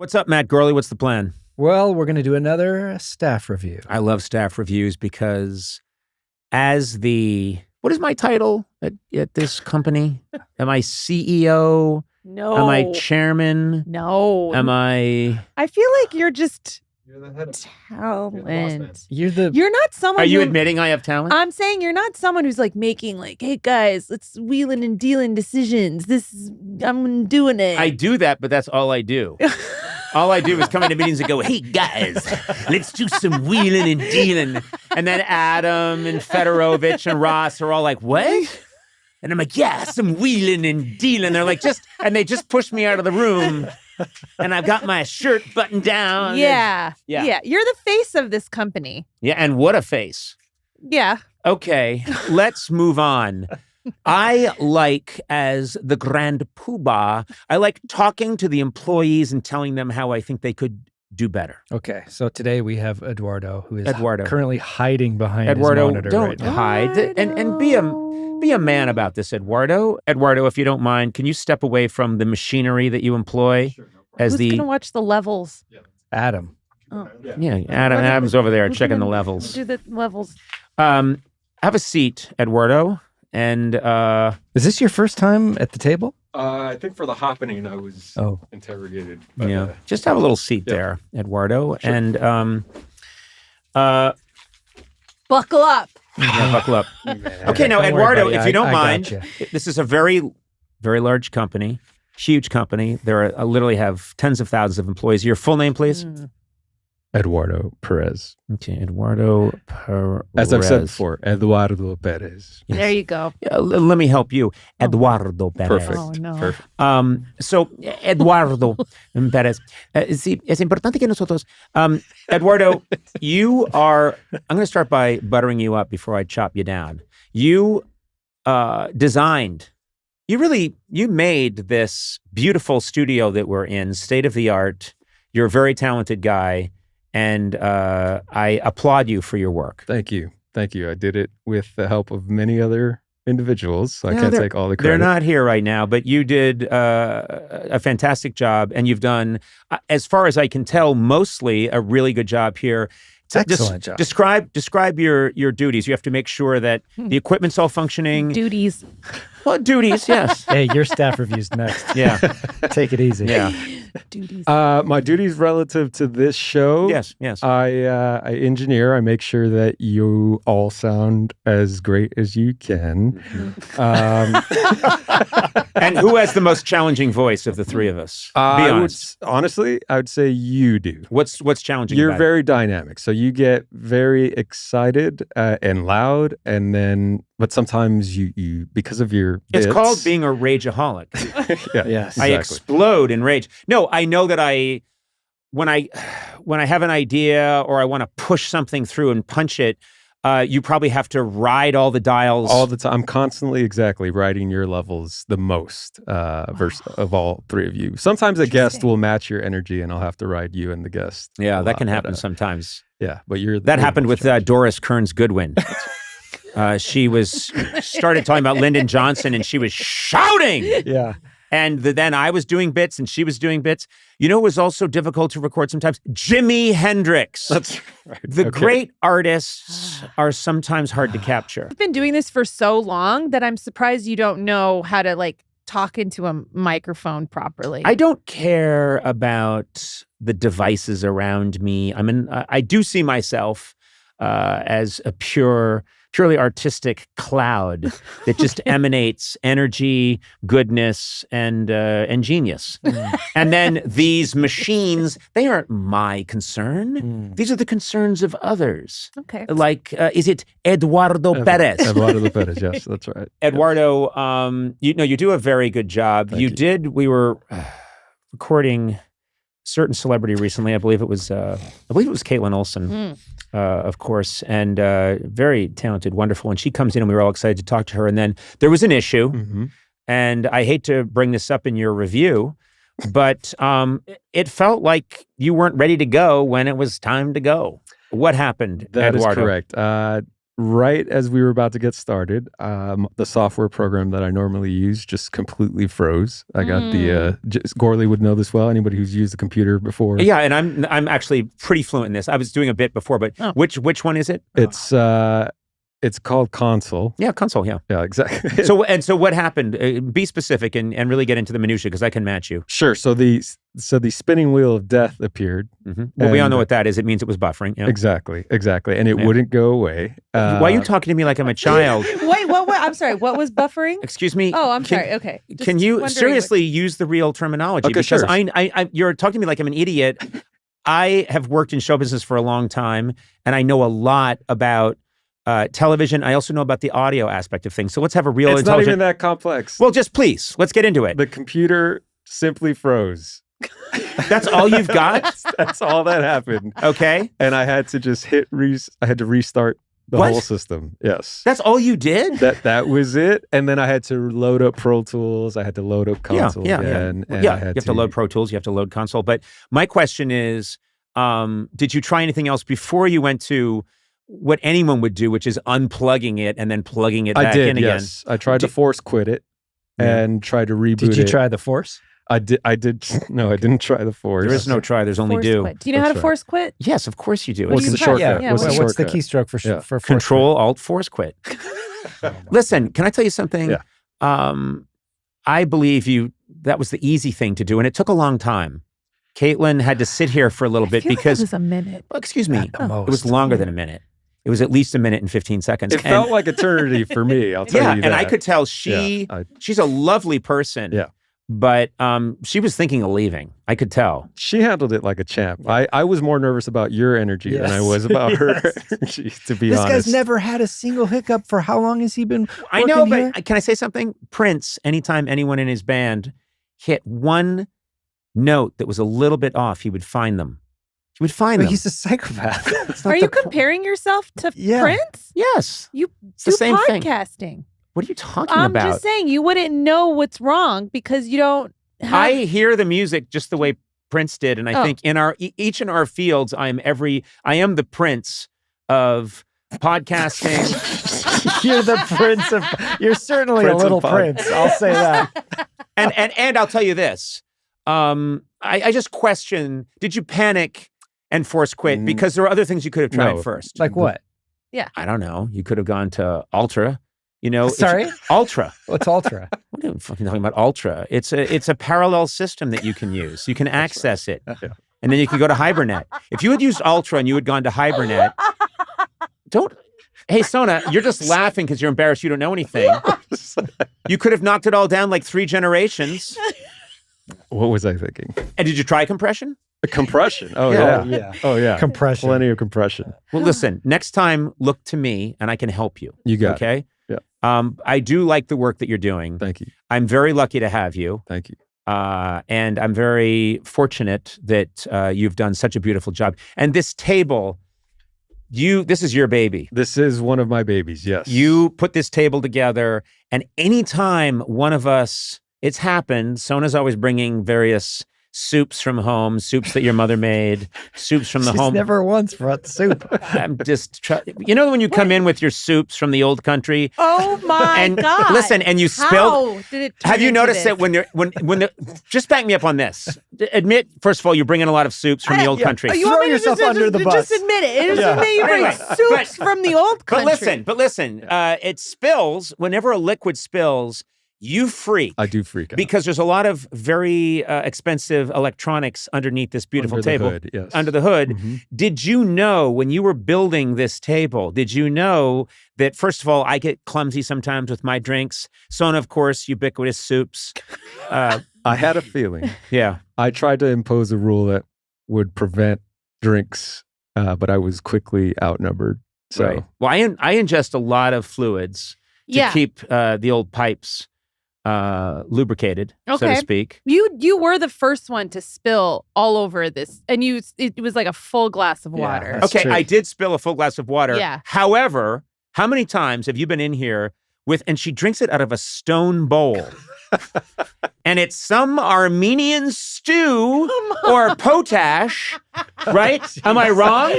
What's up, Matt Gourley? What's the plan? Well, we're going to do another staff review. I love staff reviews because what is my title at this company? Am I CEO? No. Am I chairman? No. Am I? I feel like you're the head of talent. You're not someone. Are you admitting I have talent? I'm saying you're not someone who's like making like, hey guys, let's wheeling and dealing decisions. I'm doing it. I do that, but that's all I do. All I do is come into meetings and go, hey guys, let's do some wheeling and dealing. And then Adam and Fedorovich and Ross are all like, what? And I'm like, yeah, some wheeling and dealing. They're like, and they just push me out of the room. And I've got my shirt buttoned down. Yeah. You're the face of this company. Yeah, and what a face. Yeah. Okay, let's move on. I like, as the grand poobah, I like talking to the employees and telling them how I think they could do better. Okay, so today we have Eduardo, who is currently hiding behind his Don't monitor right now. hide. And be a man about this, Eduardo. Eduardo, if you don't mind, can you step away from the machinery that you employ? Sure, no Who's going to watch the levels? Adam. Oh. Yeah, Adam's over there checking the levels. Do the levels. Have a seat, Eduardo. And is this your first time at the table? I think for the happening, I was interrogated. But, just have a little seat there, Eduardo. Sure. And buckle up. Yeah, buckle up. Okay, now, Eduardo, if you don't mind, this is a very, very large company, huge company. I literally have tens of thousands of employees. Your full name, please? Eduardo Perez. Okay, Eduardo Perez. As I've said before, Eduardo Perez. Yes. There you go. Let me help you. Eduardo Perez. Perfect. Oh, no. Perfect. So, Eduardo Perez. Sí, es importante que nosotros... Eduardo, I'm going to start by buttering you up before I chop you down. You you made this beautiful studio that we're in, state-of-the-art. You're a very talented guy. And I applaud you for your work. Thank you. I did it with the help of many other individuals, so I can't take all the credit. They're not here right now, but you did a fantastic job, and you've done, as far as I can tell, mostly a really good job here. Excellent job. Describe your duties. You have to make sure that the equipment's all functioning. Duties. Well, duties, yes. Hey, your staff review's next. Yeah. Take it easy. Yeah. Duties. My duties relative to this show. Yes. I engineer. I make sure that you all sound as great as you can. And who has the most challenging voice of the three of us? Be honest. Honestly, I would say you do. What's challenging? You're about very dynamic, so you get very excited and loud, but sometimes you because of your bits. It's called being a rageaholic. Yeah, yes, I explode in rage. No, I know that when I have an idea or I want to push something through and punch it, you probably have to ride all the dials all the time. I'm constantly riding your levels the most of all three of you. Sometimes a guest will match your energy, and I'll have to ride you and the guest. Yeah, that can happen sometimes. Yeah, but that happened with Doris Kearns Goodwin. She started talking about Lyndon Johnson, and she was shouting. Yeah. And then I was doing bits and she was doing bits. You know, it was also difficult to record sometimes. Jimi Hendrix. That's right. The great artists are sometimes hard to capture. I've been doing this for so long that I'm surprised you don't know how to talk into a microphone properly. I don't care about the devices around me. I do see myself as a purely artistic cloud that just emanates energy, goodness, and genius. And then these machines, they aren't my concern. These are the concerns of others. Okay. Is it Eduardo Perez? Eduardo Perez, yes, that's right. Eduardo, you do a very good job. Thank you. We were recording a certain celebrity recently. I believe it was Caitlin Olsen. Of course, and very talented, wonderful. And she comes in and we were all excited to talk to her. And then there was an issue, and I hate to bring this up in your review, but it felt like you weren't ready to go when it was time to go. What happened, That Eduardo? is correct. right as we were about to get started, the software program that I normally use just completely froze. I got Gourley would know this well. Anybody who's used the computer before. Yeah, and I'm actually pretty fluent in this. I was doing a bit before, but which one is it? It's called Console. Yeah, Console. Yeah, yeah, exactly. So what happened? Be specific and really get into the minutia because I can match you. Sure. So the spinning wheel of death appeared. Mm-hmm. Well, we all know what that is. It means it was buffering. Yeah. Exactly, and it wouldn't go away. Why are you talking to me like I'm a child? Wait, what? I'm sorry. What was buffering? Excuse me. Oh, I'm sorry. Okay. Just can you seriously use the real terminology? Okay, because sure. You're talking to me like I'm an idiot. I have worked in show business for a long time, and I know a lot about television. I also know about the audio aspect of things. So let's have a real It's not even that complex. Well, just please, let's get into it. The computer simply froze. That's all you've got? That's all that happened. Okay. And I had to just I had to restart the whole system. Yes. That's all you did? That was it. And then I had to load up Pro Tools. I had to load up Console again. And you have to load Pro Tools. You have to load Console. But my question is, did you try anything else before you went to what anyone would do, which is unplugging it and then plugging it back in again? Yes. I tried to force quit it and tried to reboot it. Did you try the force? I did. No, I didn't try the force. There is no try. There's only do. Quit. Do you know how to force quit? Yes, of course you do. What's the shortcut? Yeah. What's the keystroke for force Control Alt Force Quit? Listen, can I tell you something? Yeah. I believe that was the easy thing to do, and it took a long time. Caitlin had to sit here for a little bit because it was a minute. Well, excuse me. It was longer than a minute. It was at least a minute and 15 seconds. It felt like eternity for me, I'll tell you that. And I could tell she's a lovely person. Yeah. But she was thinking of leaving. I could tell. She handled it like a champ. I was more nervous about your energy than I was about her energy, to be honest. This guy's never had a single hiccup for how long has he been working I know, here? But can I say something? Prince, anytime anyone in his band hit one note that was a little bit off, he would find them. He would find them. He's a psychopath. Are you comparing yourself to Prince? Yes. You it's do the same podcasting. Thing. What are you talking I'm about? I'm just saying you wouldn't know what's wrong because you don't have... I hear the music just the way Prince did, and I think in each in our fields, I am the Prince of podcasting. You're the Prince of... You're certainly a little Prince. I'll say that. And I'll tell you this. I just question, did you panic and force quit? Because there were other things you could have tried first. Like what? Yeah. I don't know. You could have gone to Ultra. Sorry? Ultra. What's Ultra? What are you fucking talking about Ultra? It's a parallel system that you can use. You can access it. Yeah. And then you can go to Hibernate. If you had used Ultra and you had gone to Hibernate, hey, Sona, you're just laughing because you're embarrassed you don't know anything. You could have knocked it all down like 3 generations. What was I thinking? And did you try compression? Compression. Oh, yeah. Oh, yeah. Compression. Plenty of compression. Well, listen, next time, look to me and I can help you. You got it. Yeah. I do like the work that you're doing. Thank you. I'm very lucky to have you. Thank you. And I'm very fortunate that you've done such a beautiful job. And this table, this is your baby. This is one of my babies, yes. You put this table together, and anytime one of us, it's happened, Sona's always bringing various soups from home, soups that your mother made, soups from the home. She's never once brought soup. I'm just when you come in with your soups from the old country. Oh my God. Listen, and you spill. How did it have you noticed that when just back me up on this. Admit, first of all, you bring in a lot of soups from the old country. You throw yourself under the bus. Just admit it. Just admit you bring soups from the old country. But listen, it spills. Whenever a liquid spills, you freak. I do freak out. Because there's a lot of very expensive electronics underneath this beautiful table. Under the hood, yes. Under the hood. Mm-hmm. Did you know when you were building this table, did you know that, first of all, I get clumsy sometimes with my drinks? Sona, of course, ubiquitous soups. I had a feeling. Yeah. I tried to impose a rule that would prevent drinks, but I was quickly outnumbered. So. Right. Well, I ingest a lot of fluids to keep the old pipes lubricated, so to speak. You were the first one to spill all over this, and it was like a full glass of water. Okay, true. I did spill a full glass of water. Yeah. However, how many times have you been in here and she drinks it out of a stone bowl? And it's some Armenian stew or potash, right? Am I wrong?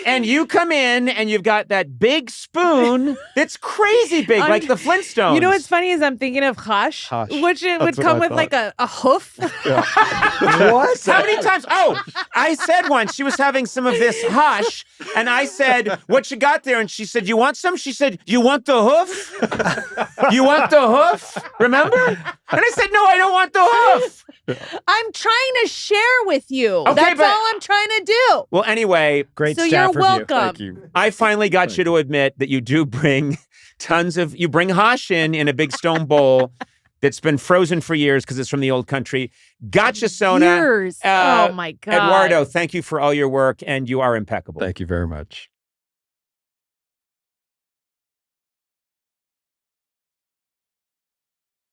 And you come in and you've got that big spoon that's crazy big, like the Flintstones. You know what's funny is I'm thinking of Hush. Which it would come with like a hoof. Yeah. What? How many times? Oh, I said once she was having some of this Hush, and I said, what you got there? And she said, you want some? She said, you want the hoof? You want the hoof? Remember? And I said, no, I don't want the hoof. I'm trying to share with you. Okay, That's all I'm trying to do. Well, anyway. Great so staff you're review. welcome. Thank you. I finally got you to admit that you do bring you bring hash in a big stone bowl that's been frozen for years because it's from the old country. Gotcha, Sona. Years. Oh, my God. Eduardo, thank you for all your work, and you are impeccable. Thank you very much.